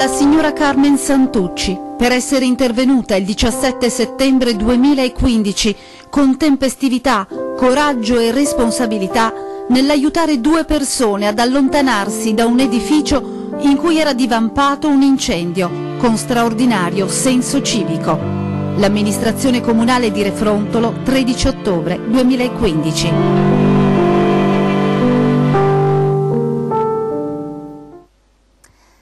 alla signora Carmen Santucci per essere intervenuta il 17 settembre 2015 con tempestività, coraggio e responsabilità nell'aiutare due persone ad allontanarsi da un edificio in cui era divampato un incendio con straordinario senso civico. L'amministrazione comunale di Refrontolo, 13 ottobre 2015.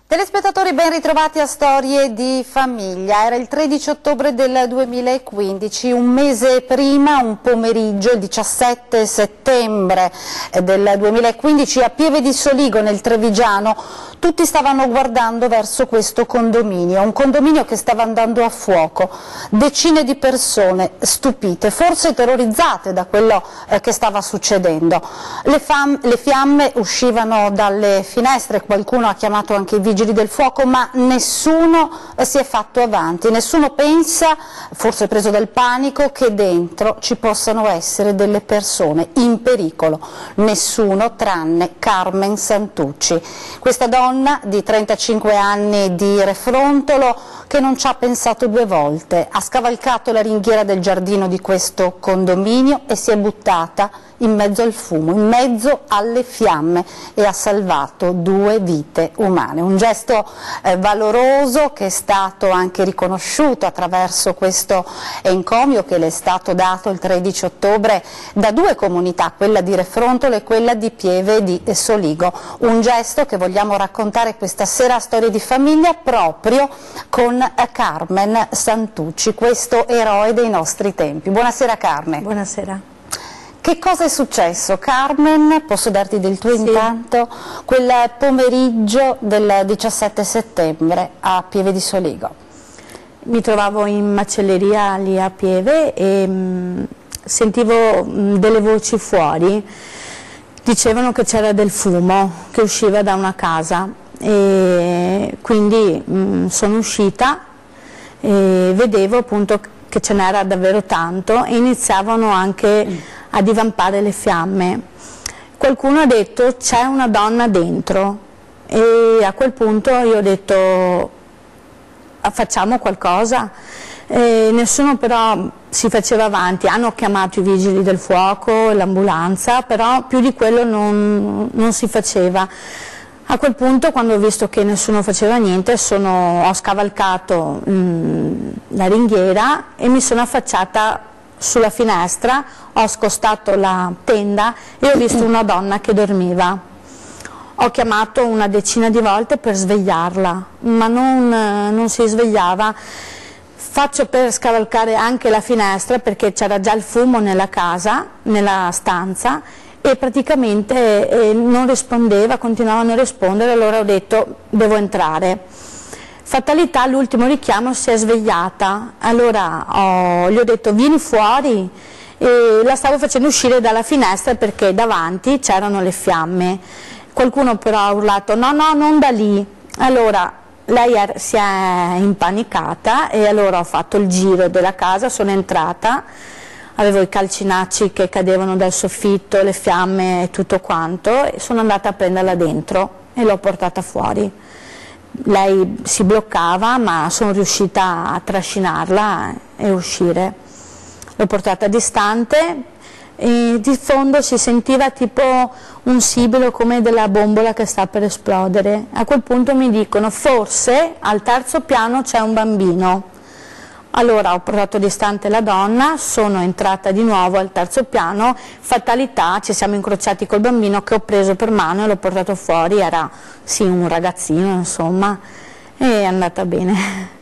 Telespettatori, ben ritrovati a Storie di Famiglia. Era il 13 ottobre del 2015, un mese prima, un pomeriggio, il 17 settembre del 2015, a Pieve di Soligo, nel Trevigiano, tutti stavano guardando verso questo condominio, un condominio che stava andando a fuoco. Decine di persone stupite, forse terrorizzate da quello che stava succedendo. Le fiamme uscivano dalle finestre, qualcuno ha chiamato anche i vigili del fuoco, ma nessuno si è fatto avanti, nessuno pensa, forse preso dal panico, che dentro ci possano essere delle persone in pericolo. Nessuno tranne Carmen Santucci, questa donna di 35 anni di Refrontolo che non ci ha pensato due volte, ha scavalcato la ringhiera del giardino di questo condominio e si è buttata in mezzo al fumo, in mezzo alle fiamme, e ha salvato due vite umane. Un gesto valoroso che è stato anche riconosciuto attraverso questo encomio che le è stato dato il 13 ottobre da due comunità, quella di Refrontolo e quella di Pieve di Soligo. Un gesto che vogliamo raccontare questa sera a Storie di Famiglia proprio con Carmen Santucci, questo eroe dei nostri tempi. Buonasera Carmen. Buonasera. Che cosa è successo, Carmen? Posso darti del tuo intanto? Quel pomeriggio del 17 settembre a Pieve di Soligo. Mi trovavo in macelleria lì a Pieve e sentivo delle voci fuori, dicevano che c'era del fumo che usciva da una casa, e quindi sono uscita e vedevo appunto che ce n'era davvero tanto e iniziavano anche a divampare le fiamme. Qualcuno ha detto c'è una donna dentro, e a quel punto io ho detto facciamo qualcosa. Nessuno però si faceva avanti, hanno chiamato i vigili del fuoco, l'ambulanza, però più di quello non si faceva. A quel punto, quando ho visto che nessuno faceva niente, ho scavalcato la ringhiera e mi sono affacciata sulla finestra, ho scostato la tenda e ho visto una donna che dormiva. Ho chiamato una decina di volte per svegliarla, ma non si svegliava. Faccio per scavalcare anche la finestra perché c'era già il fumo nella casa, nella stanza, e praticamente non rispondeva, continuava a non rispondere. Allora ho detto devo entrare. Fatalità, l'ultimo richiamo si è svegliata, allora gli ho detto vieni fuori, e la stavo facendo uscire dalla finestra perché davanti c'erano le fiamme. Qualcuno però ha urlato no, non da lì. Allora lei si è impanicata e allora ho fatto il giro della casa, sono entrata, avevo i calcinacci che cadevano dal soffitto, le fiamme e tutto quanto, e sono andata a prenderla dentro e l'ho portata fuori. Lei si bloccava, ma sono riuscita a trascinarla e uscire. L'ho portata distante e di fondo si sentiva tipo un sibilo come della bombola che sta per esplodere. A quel punto mi dicono forse al terzo piano c'è un bambino. Allora ho portato distante la donna, sono entrata di nuovo al terzo piano, fatalità, ci siamo incrociati col bambino che ho preso per mano e l'ho portato fuori, era sì un ragazzino insomma, e è andata bene.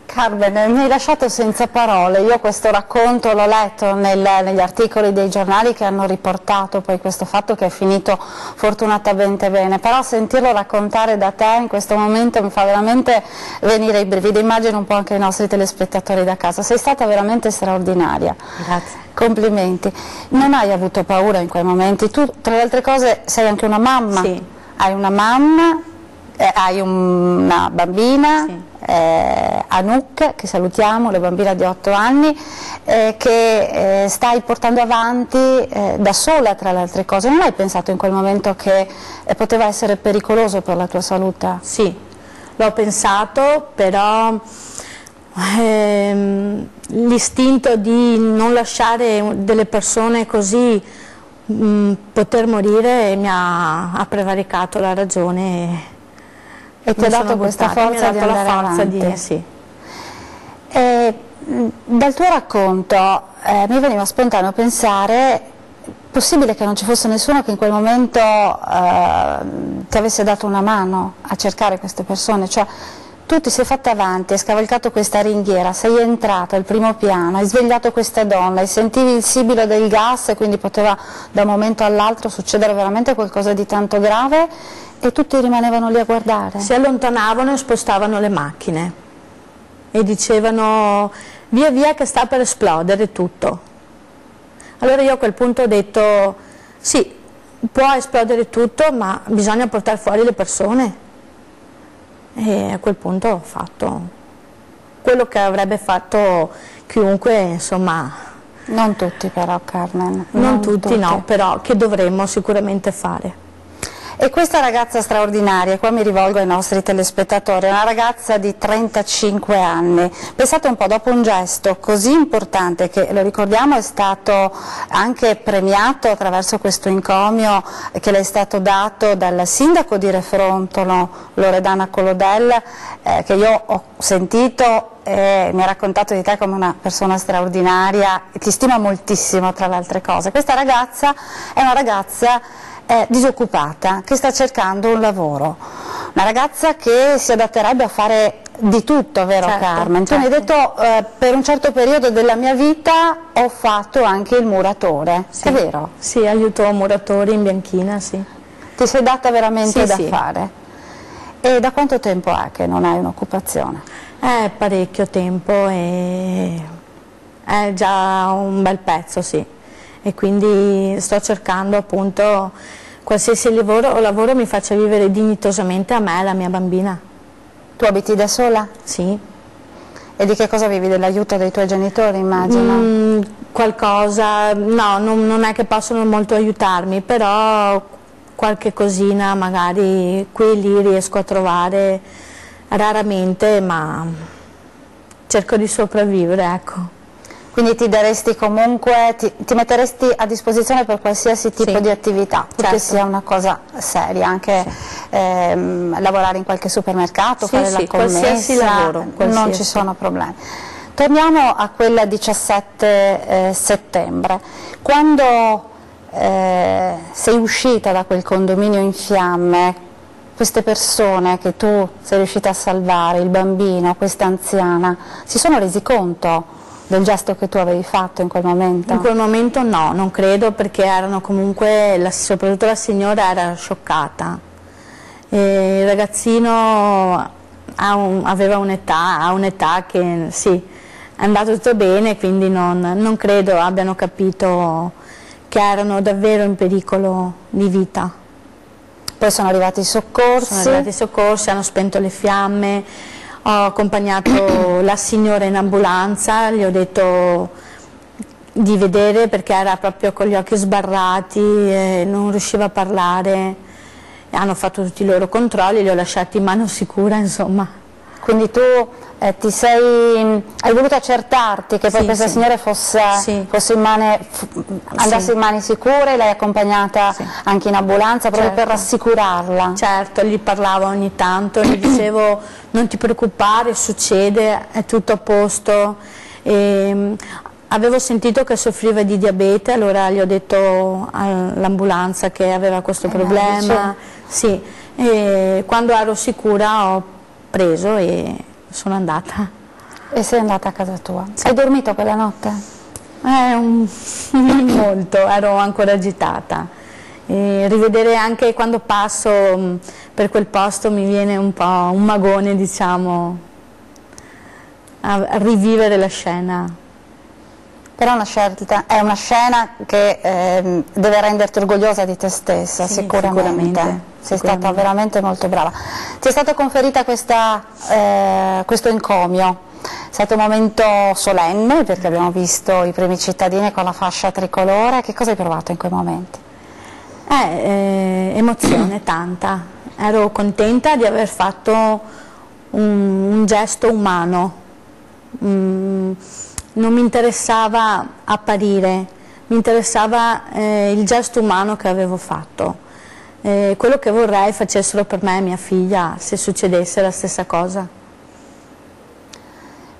Carmen, mi hai lasciato senza parole. Io questo racconto l'ho letto negli articoli dei giornali che hanno riportato poi questo fatto, che è finito fortunatamente bene, però sentirlo raccontare da te in questo momento mi fa veramente venire i brividi. Immagino un po' anche i nostri telespettatori da casa. Sei stata veramente straordinaria. Grazie. Complimenti. Non hai avuto paura in quei momenti? Tu, tra le altre cose, sei anche una mamma. Sì. Hai una mamma, hai una bambina. Sì. Anouk, che salutiamo, la bambina di 8 anni, che stai portando avanti da sola, tra le altre cose. Non hai pensato in quel momento che poteva essere pericoloso per la tua salute? Sì, l'ho pensato, però l'istinto di non lasciare delle persone così poter morire mi ha prevaricato la ragione e ti ha dato questa forza di andare avanti. Sì. Dal tuo racconto mi veniva spontaneo pensare, possibile che non ci fosse nessuno che in quel momento ti avesse dato una mano a cercare queste persone, cioè tu ti sei fatta avanti, hai scavalcato questa ringhiera, sei entrata al primo piano, hai svegliato questa donna, e sentivi il sibilo del gas e quindi poteva da un momento all'altro succedere veramente qualcosa di tanto grave, e tutti rimanevano lì a guardare. Si allontanavano e spostavano le macchine e dicevano via via che sta per esplodere tutto. Allora io a quel punto ho detto sì, può esplodere tutto, ma bisogna portare fuori le persone. E a quel punto ho fatto quello che avrebbe fatto chiunque, insomma. Non tutti però, Carmen. Non tutti, no, però che dovremmo sicuramente fare. E questa ragazza straordinaria, e qua mi rivolgo ai nostri telespettatori, è una ragazza di 35 anni. Pensate un po', dopo un gesto così importante, che lo ricordiamo è stato anche premiato attraverso questo encomio che le è stato dato dal sindaco di Refrontolo, Loredana Colodel, che io ho sentito e mi ha raccontato di te come una persona straordinaria e ti stima moltissimo, tra le altre cose. Questa ragazza è una ragazza disoccupata, che sta cercando un lavoro, una ragazza che si adatterebbe a fare di tutto, vero, certo, Carmen? Tu mi hai detto per un certo periodo della mia vita ho fatto anche il muratore, sì, è vero? Sì, aiuto muratori in Bianchina, sì. Ti sei data veramente da sì. fare. E da quanto tempo è che non hai un'occupazione? Parecchio tempo, e è già un bel pezzo, sì. E quindi sto cercando appunto qualsiasi lavoro mi faccia vivere dignitosamente a me e alla mia bambina. Tu abiti da sola? Sì. E di che cosa vivi? Dell'aiuto dei tuoi genitori, immagino? Qualcosa, no, non è che possono molto aiutarmi, però qualche cosina magari qui e lì riesco a trovare, raramente, ma cerco di sopravvivere, ecco. Quindi ti daresti comunque, ti metteresti a disposizione per qualsiasi tipo sì, di attività, purché sia una cosa seria, anche lavorare in qualche supermercato, fare la commessa, qualsiasi lavoro, non ci sono problemi. Torniamo a quella 17 settembre, quando sei uscita da quel condominio in fiamme, queste persone che tu sei riuscita a salvare, il bambino, questa anziana, si sono resi conto del gesto che tu avevi fatto in quel momento? In quel momento no, non credo, perché erano comunque, soprattutto la signora era scioccata. E il ragazzino aveva ha un'età che sì, è andato tutto bene, quindi non credo abbiano capito che erano davvero in pericolo di vita. Poi sono arrivati i soccorsi? Sono arrivati i soccorsi, hanno spento le fiamme. Ho accompagnato la signora in ambulanza, gli ho detto di vedere perché era proprio con gli occhi sbarrati, non riusciva a parlare, hanno fatto tutti i loro controlli, li ho lasciati in mano sicura, insomma. Quindi tu hai voluto accertarti che poi questa signora fosse andasse in mani sicure, l'hai accompagnata anche in ambulanza proprio per rassicurarla? Certo, gli parlavo ogni tanto, gli dicevo non ti preoccupare, succede, è tutto a posto. Avevo sentito che soffriva di diabete, allora gli ho detto all'ambulanza che aveva questo problema. Sì. E quando ero sicura ho preso e sono andata. E sei andata a casa tua? Hai dormito quella notte? Molto, ero ancora agitata. E rivedere anche quando passo per quel posto mi viene un po' un magone, diciamo, a rivivere la scena. Però è una scena che deve renderti orgogliosa di te stessa, sì, sicuramente. Sei stata veramente molto brava. Ti è stata conferita questo encomio, è stato un momento solenne perché abbiamo visto i primi cittadini con la fascia tricolore. Che cosa hai provato in quei momenti? Emozione tanta, ero contenta di aver fatto un gesto umano, non mi interessava apparire, mi interessava il gesto umano che avevo fatto. Quello che vorrei facessero per me e mia figlia se succedesse la stessa cosa.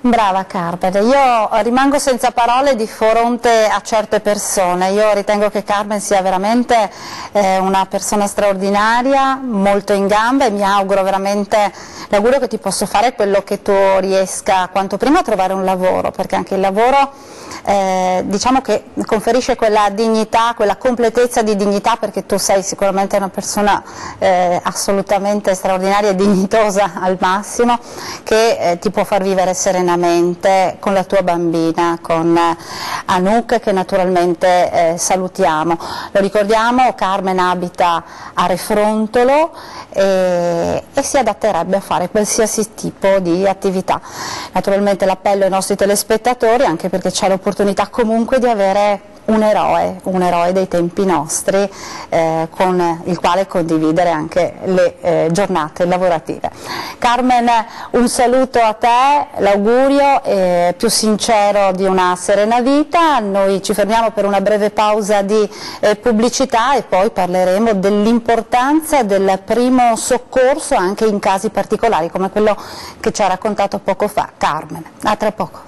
Brava Carmen, io rimango senza parole di fronte a certe persone. Io ritengo che Carmen sia veramente una persona straordinaria, molto in gamba, e mi auguro veramente, l'augurio che ti posso fare è quello che tu riesca quanto prima a trovare un lavoro, perché anche il lavoro diciamo che conferisce quella dignità, quella completezza di dignità, perché tu sei sicuramente una persona assolutamente straordinaria e dignitosa al massimo, che ti può far vivere serenamente con la tua bambina, con Anouk, che naturalmente salutiamo. Lo ricordiamo, Carmen abita a Refrontolo e si adatterebbe a fare qualsiasi tipo di attività. Naturalmente l'appello ai nostri telespettatori, anche perché c'è l'opportunità comunque di avere un eroe dei tempi nostri con il quale condividere anche le giornate lavorative. Carmen, un saluto a te, l'augurio più sincero di una serena vita. Noi ci fermiamo per una breve pausa di pubblicità e poi parleremo dell'importanza del primo soccorso anche in casi particolari come quello che ci ha raccontato poco fa Carmen. A tra poco.